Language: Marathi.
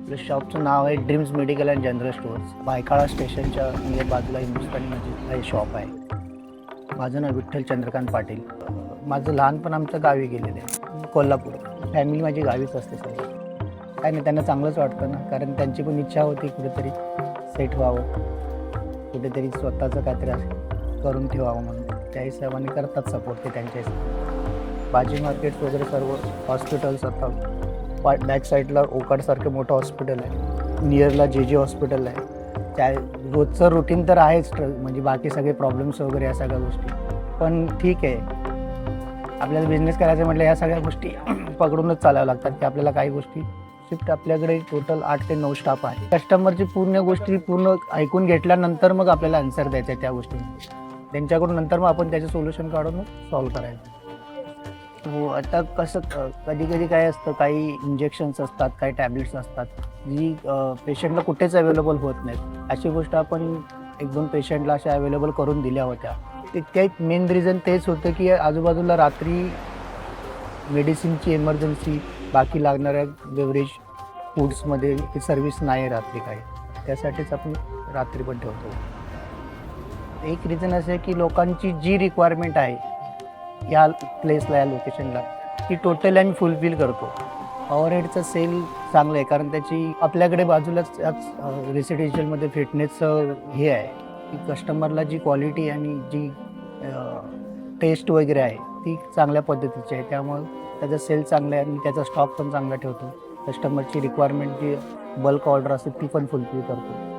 आपल्या शॉपचं नाव आहे dreams medical and general stores. Byculla स्टेशनच्या म्हणजे बाजूला हिंदुस्थानी म्हणजे हे शॉप आहे. माझं नाव विठ्ठल चंद्रकांत पाटील. माझं लहानपण आमचं गावी गेलेलं आहे, कोल्हापूर. फॅमिली माझी गावीच असते सर. काय नाही, त्यांना चांगलंच वाटतं ना, कारण त्यांची पण इच्छा होती कुठेतरी सेट व्हावं, कुठेतरी स्वतःचं काहीतरी करून ठेवावं म्हणून. त्या हिशोबाने करतात सपोर्ट ते त्यांच्या हिशोबाने. भाजी मार्केट्स वगैरे सर्व हॉस्पिटल्स आता बॅक साईडला ओकाडसारखं मोठं हॉस्पिटल आहे, नियरला जे हॉस्पिटल आहे. त्या रोजचं रुटीन तर आहेच, म्हणजे बाकी सगळे प्रॉब्लेम्स वगैरे या सगळ्या गोष्टी. पण ठीक आहे, आपल्याला बिझनेस करायचं म्हटलं या सगळ्या गोष्टी पकडूनच चालाव्या लागतात, की आपल्याला काही गोष्टी शिफ्ट. आपल्याकडे टोटल 8 ते 9 स्टाफ आहे. कस्टमरची पूर्ण गोष्टी पूर्ण ऐकून घेतल्यानंतर मग आपल्याला आन्सर द्यायचं आहे त्या गोष्टींची. त्यांच्याकडून नंतर मग आपण त्याचं सोल्युशन काढून सॉल्व्ह करायचं. हो, आता कसं कधी कधी काय असतं, काही इंजेक्शन्स असतात, काही टॅबलेट्स असतात जी पेशंटला कुठेच अवेलेबल होत नाहीत. अशी गोष्ट आपण 1-2 पेशंटला अशा अवेलेबल करून दिल्या होत्या. ते मेन रिझन तेच होतं की आजूबाजूला रात्री मेडिसिनची इमर्जन्सी, बाकी लागणाऱ्या बेवरेज फूड्समध्ये ती सर्व्हिस नाही रात्री काही. त्यासाठीच आपण रात्री पण ठेवतो. एक रिझन असं आहे की लोकांची जी रिक्वायरमेंट आहे या प्लेसला, या लोकेशनला, ती टोटल आम्ही फुलफिल करतो. ओव्हरहेडचं सेल चांगलं आहे, कारण त्याची आपल्याकडे बाजूलाच रेसिडेन्शियलमध्ये फिटनेसचं हे आहे की कस्टमरला जी क्वालिटी आणि जी टेस्ट वगैरे आहे ती चांगल्या पद्धतीची आहे. त्यामुळं त्याचा सेल चांगला आहे आणि त्याचा स्टॉक पण चांगला ठेवतो. कस्टमरची रिक्वायरमेंट जी बल्क ऑर्डर असते ती पण फुलफिल करतो.